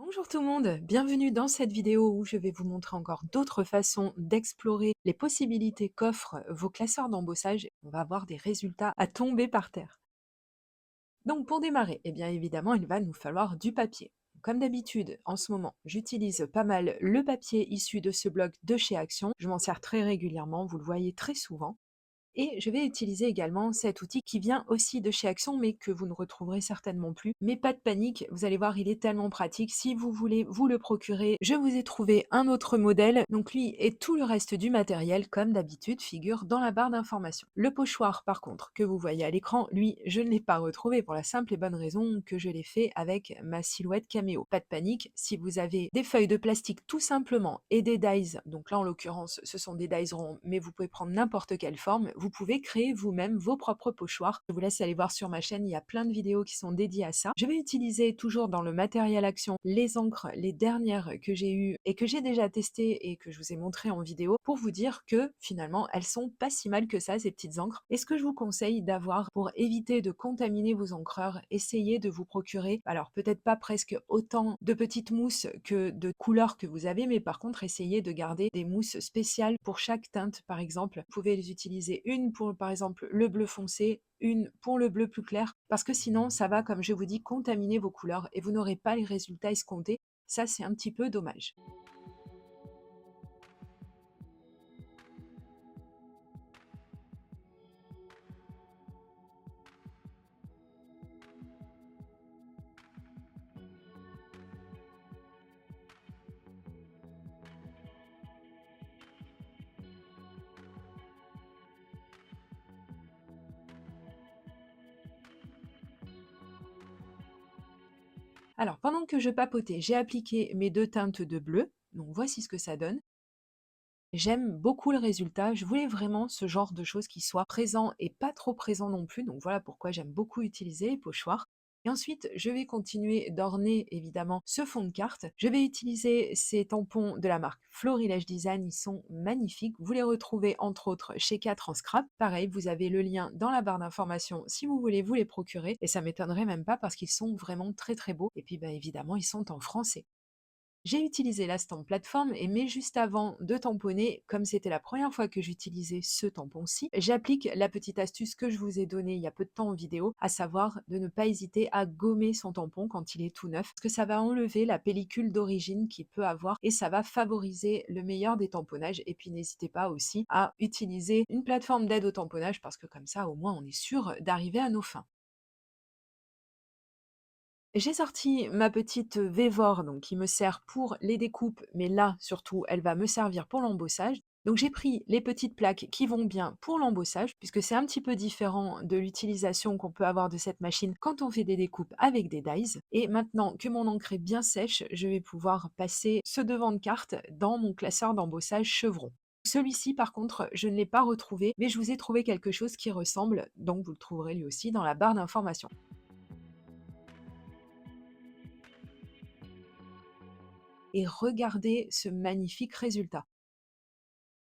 Bonjour tout le monde, bienvenue dans cette vidéo où je vais vous montrer encore d'autres façons d'explorer les possibilités qu'offrent vos classeurs d'embossage. On va avoir des résultats à tomber par terre. Donc pour démarrer, eh bien évidemment, il va nous falloir du papier. Comme d'habitude, en ce moment, j'utilise pas mal le papier issu de ce blog de chez Action. Je m'en sers très régulièrement, vous le voyez très souvent. Et je vais utiliser également cet outil qui vient aussi de chez Action, mais que vous ne retrouverez certainement plus. Mais pas de panique, vous allez voir, il est tellement pratique. Si vous voulez vous le procurer, je vous ai trouvé un autre modèle. Donc lui et tout le reste du matériel, comme d'habitude, figure dans la barre d'information. Le pochoir, par contre, que vous voyez à l'écran, lui, je ne l'ai pas retrouvé pour la simple et bonne raison que je l'ai fait avec ma silhouette caméo. Pas de panique, si vous avez des feuilles de plastique tout simplement et des dies, donc là en l'occurrence ce sont des dies ronds, mais vous pouvez prendre n'importe quelle forme, vous pouvez créer vous-même vos propres pochoirs. Je vous laisse aller voir sur ma chaîne, il y a plein de vidéos qui sont dédiées à ça. Je vais utiliser toujours dans le matériel Action les encres, les dernières que j'ai eues et que j'ai déjà testées et que je vous ai montré en vidéo pour vous dire que finalement elles sont pas si mal que ça, ces petites encres. Et ce que je vous conseille d'avoir pour éviter de contaminer vos encreurs, essayez de vous procurer, alors peut-être pas presque autant de petites mousses que de couleurs que vous avez, mais par contre essayez de garder des mousses spéciales pour chaque teinte. Par exemple, vous pouvez les utiliser une pour par exemple le bleu foncé, une pour le bleu plus clair, parce que sinon ça va, comme je vous dis, contaminer vos couleurs et vous n'aurez pas les résultats escomptés. Ça, c'est un petit peu dommage. Alors, pendant que je papotais, j'ai appliqué mes deux teintes de bleu. Donc, voici ce que ça donne. J'aime beaucoup le résultat. Je voulais vraiment ce genre de choses qui soit présent et pas trop présent non plus. Donc, voilà pourquoi j'aime beaucoup utiliser les pochoirs. Et ensuite, je vais continuer d'orner évidemment ce fond de carte. Je vais utiliser ces tampons de la marque Florilège Design. Ils sont magnifiques. Vous les retrouvez entre autres chez 4 en scrap. Pareil, vous avez le lien dans la barre d'information si vous voulez vous les procurer. Et ça m'étonnerait même pas parce qu'ils sont vraiment très très beaux. Et puis, bah, évidemment, ils sont en français. J'ai utilisé la stamp plateforme mais juste avant de tamponner, comme c'était la première fois que j'utilisais ce tampon-ci, j'applique la petite astuce que je vous ai donnée il y a peu de temps en vidéo, à savoir de ne pas hésiter à gommer son tampon quand il est tout neuf, parce que ça va enlever la pellicule d'origine qu'il peut avoir et ça va favoriser le meilleur des tamponnages. Et puis n'hésitez pas aussi à utiliser une plateforme d'aide au tamponnage parce que comme ça au moins on est sûr d'arriver à nos fins. J'ai sorti ma petite Vévore donc qui me sert pour les découpes, mais là surtout elle va me servir pour l'embossage. Donc j'ai pris les petites plaques qui vont bien pour l'embossage, puisque c'est un petit peu différent de l'utilisation qu'on peut avoir de cette machine quand on fait des découpes avec des dies. Et maintenant que mon encre est bien sèche, je vais pouvoir passer ce devant de carte dans mon classeur d'embossage Chevron. Celui-ci, par contre, je ne l'ai pas retrouvé, mais je vous ai trouvé quelque chose qui ressemble, donc vous le trouverez lui aussi dans la barre d'information. Et regardez ce magnifique résultat.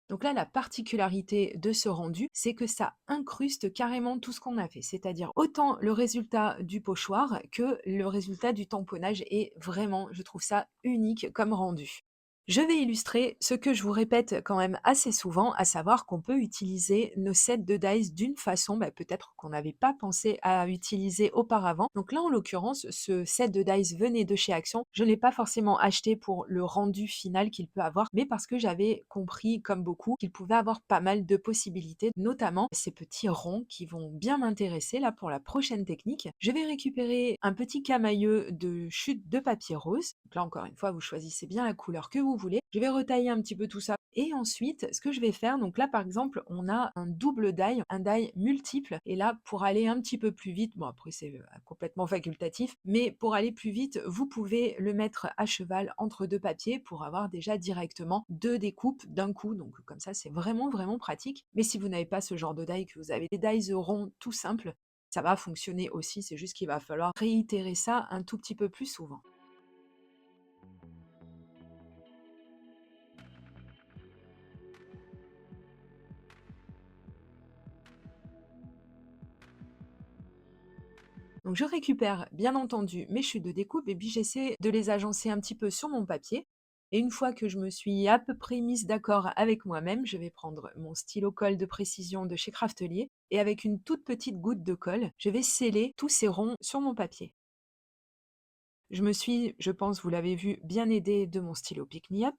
Donc là, la particularité de ce rendu, c'est que ça incruste carrément tout ce qu'on a fait, c'est-à-dire autant le résultat du pochoir que le résultat du tamponnage est vraiment, je trouve ça unique comme rendu. Je vais illustrer ce que je vous répète quand même assez souvent, à savoir qu'on peut utiliser nos sets de dice d'une façon peut-être qu'on n'avait pas pensé à utiliser auparavant. Donc là, en l'occurrence, ce set de dice venait de chez Action. Je ne l'ai pas forcément acheté pour le rendu final qu'il peut avoir, mais parce que j'avais compris, comme beaucoup, qu'il pouvait avoir pas mal de possibilités, notamment ces petits ronds qui vont bien m'intéresser là pour la prochaine technique. Je vais récupérer un petit camailleux de chute de papier rose. Donc là, encore une fois, vous choisissez bien la couleur que vous voulez. Je vais retailler un petit peu tout ça. Et ensuite, ce que je vais faire, donc là, par exemple, on a un double die, un die multiple. Et là, pour aller un petit peu plus vite, bon, après, c'est complètement facultatif, mais pour aller plus vite, vous pouvez le mettre à cheval entre deux papiers pour avoir déjà directement deux découpes d'un coup. Donc, comme ça, c'est vraiment, vraiment pratique. Mais si vous n'avez pas ce genre de die, que vous avez des dies ronds tout simples, ça va fonctionner aussi. C'est juste qu'il va falloir réitérer ça un tout petit peu plus souvent. Donc je récupère bien entendu mes chutes de découpe et puis j'essaie de les agencer un petit peu sur mon papier. Et une fois que je me suis à peu près mise d'accord avec moi-même, je vais prendre mon stylo colle de précision de chez Craftelier et avec une toute petite goutte de colle, je vais sceller tous ces ronds sur mon papier. Je me suis, je pense, vous l'avez vu, bien aidée de mon stylo Pick Me Up.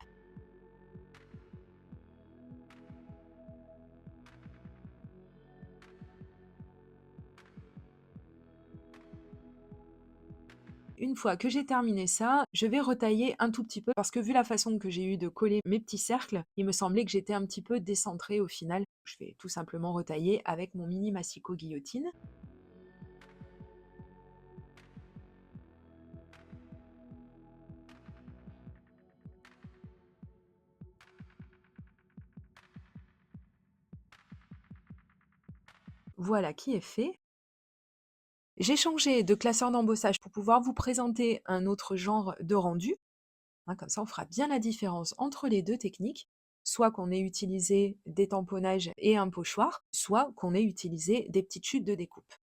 Une fois que j'ai terminé ça, je vais retailler un tout petit peu parce que vu la façon que j'ai eu de coller mes petits cercles, il me semblait que j'étais un petit peu décentrée au final. Je vais tout simplement retailler avec mon mini massicot guillotine. Voilà qui est fait. J'ai changé de classeur d'embossage pour pouvoir vous présenter un autre genre de rendu. Hein, comme ça, on fera bien la différence entre les deux techniques, soit qu'on ait utilisé des tamponnages et un pochoir, soit qu'on ait utilisé des petites chutes de découpe.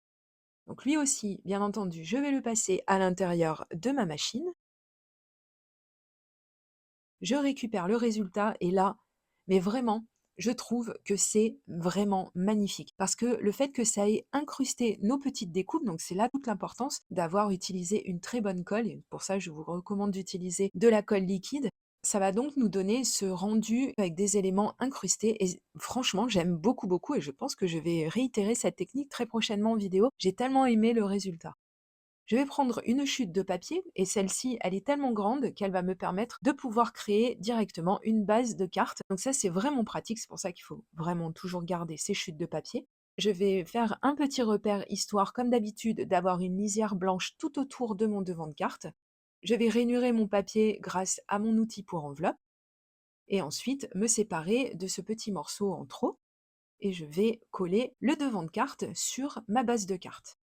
Donc lui aussi, bien entendu, je vais le passer à l'intérieur de ma machine. Je récupère le résultat et là, mais vraiment, je trouve que c'est vraiment magnifique. Parce que le fait que ça ait incrusté nos petites découpes, donc c'est là toute l'importance d'avoir utilisé une très bonne colle. Et pour ça, je vous recommande d'utiliser de la colle liquide. Ça va donc nous donner ce rendu avec des éléments incrustés et franchement, j'aime beaucoup, beaucoup et je pense que je vais réitérer cette technique très prochainement en vidéo. J'ai tellement aimé le résultat. Je vais prendre une chute de papier et celle-ci, elle est tellement grande qu'elle va me permettre de pouvoir créer directement une base de cartes. Donc ça, c'est vraiment pratique, c'est pour ça qu'il faut vraiment toujours garder ces chutes de papier. Je vais faire un petit repère histoire, comme d'habitude, d'avoir une lisière blanche tout autour de mon devant de carte. Je vais rainurer mon papier grâce à mon outil pour enveloppe et ensuite me séparer de ce petit morceau en trop et je vais coller le devant de carte sur ma base de carte.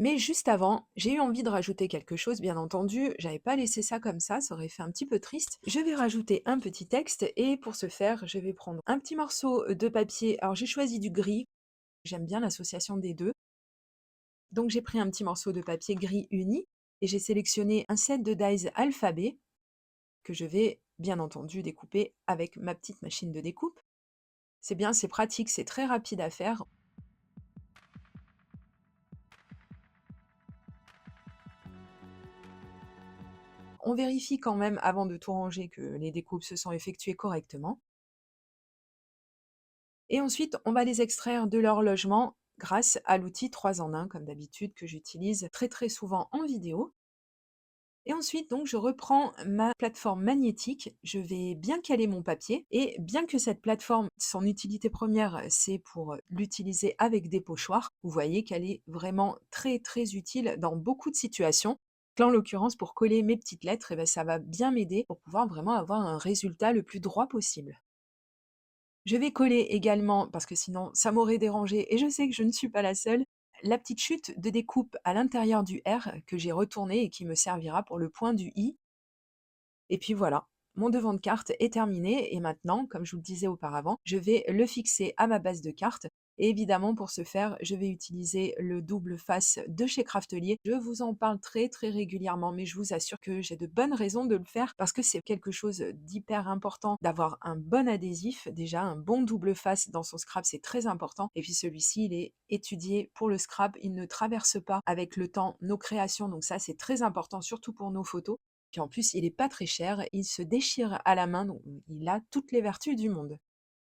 Mais juste avant, j'ai eu envie de rajouter quelque chose, bien entendu, j'avais pas laissé ça comme ça aurait fait un petit peu triste. Je vais rajouter un petit texte et pour ce faire, je vais prendre un petit morceau de papier. Alors j'ai choisi du gris, j'aime bien l'association des deux. Donc j'ai pris un petit morceau de papier gris uni et j'ai sélectionné un set de dies alphabet que je vais bien entendu découper avec ma petite machine de découpe. C'est bien, c'est pratique, c'est très rapide à faire. On vérifie quand même avant de tout ranger que les découpes se sont effectuées correctement. Et ensuite, on va les extraire de leur logement grâce à l'outil 3 en 1, comme d'habitude, que j'utilise très très souvent en vidéo. Et ensuite, donc, je reprends ma plateforme magnétique, je vais bien caler mon papier, et bien que cette plateforme, son utilité première, c'est pour l'utiliser avec des pochoirs, vous voyez qu'elle est vraiment très très utile dans beaucoup de situations. Là, en l'occurrence, pour coller mes petites lettres, eh ben, ça va bien m'aider pour pouvoir vraiment avoir un résultat le plus droit possible. Je vais coller également, parce que sinon ça m'aurait dérangé et je sais que je ne suis pas la seule, la petite chute de découpe à l'intérieur du R que j'ai retourné et qui me servira pour le point du I. Et puis voilà, mon devant de carte est terminé et maintenant, comme je vous le disais auparavant, je vais le fixer à ma base de carte. Et évidemment, pour ce faire, je vais utiliser le double face de chez Craftelier. Je vous en parle très très régulièrement, mais je vous assure que j'ai de bonnes raisons de le faire parce que c'est quelque chose d'hyper important d'avoir un bon adhésif. Déjà, un bon double face dans son scrap, c'est très important. Et puis celui-ci, il est étudié pour le scrap. Il ne traverse pas avec le temps nos créations. Donc ça, c'est très important, surtout pour nos photos. Puis en plus, il est pas très cher, il se déchire à la main, donc il a toutes les vertus du monde.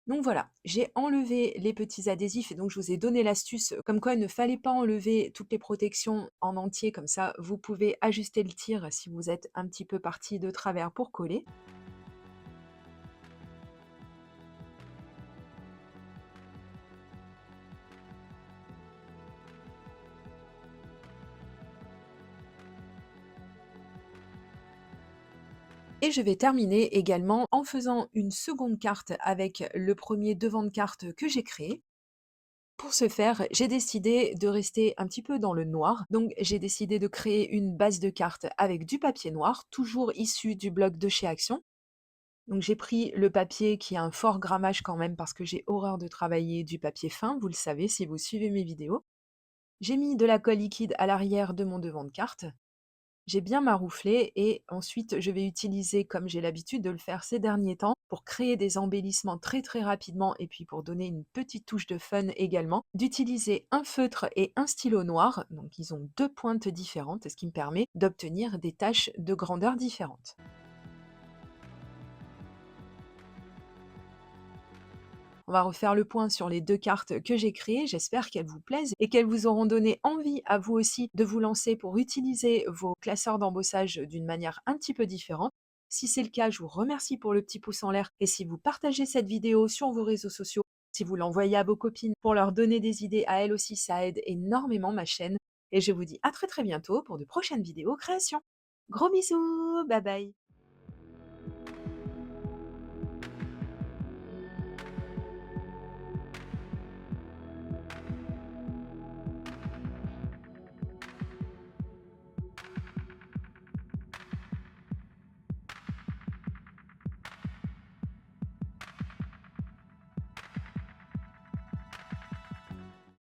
Donc voilà, j'ai enlevé les petits adhésifs et donc je vous ai donné l'astuce comme quoi il ne fallait pas enlever toutes les protections en entier, comme ça vous pouvez ajuster le tir si vous êtes un petit peu parti de travers pour coller. Et je vais terminer également en faisant une seconde carte avec le premier devant de carte que j'ai créé. Pour ce faire, j'ai décidé de rester un petit peu dans le noir, donc j'ai décidé de créer une base de cartes avec du papier noir, toujours issu du bloc de chez Action. Donc j'ai pris le papier qui a un fort grammage quand même parce que j'ai horreur de travailler du papier fin, vous le savez si vous suivez mes vidéos. J'ai mis de la colle liquide à l'arrière de mon devant de carte. J'ai bien marouflé et ensuite je vais utiliser, comme j'ai l'habitude de le faire ces derniers temps, pour créer des embellissements très très rapidement et puis pour donner une petite touche de fun également, d'utiliser un feutre et un stylo noir. Donc ils ont deux pointes différentes, ce qui me permet d'obtenir des taches de grandeur différentes. On va refaire le point sur les 2 cartes que j'ai créées. J'espère qu'elles vous plaisent et qu'elles vous auront donné envie à vous aussi de vous lancer pour utiliser vos classeurs d'embossage d'une manière un petit peu différente. Si c'est le cas, je vous remercie pour le petit pouce en l'air et si vous partagez cette vidéo sur vos réseaux sociaux, si vous l'envoyez à vos copines pour leur donner des idées à elles aussi, ça aide énormément ma chaîne et je vous dis à très très bientôt pour de prochaines vidéos créations. Gros bisous, bye bye.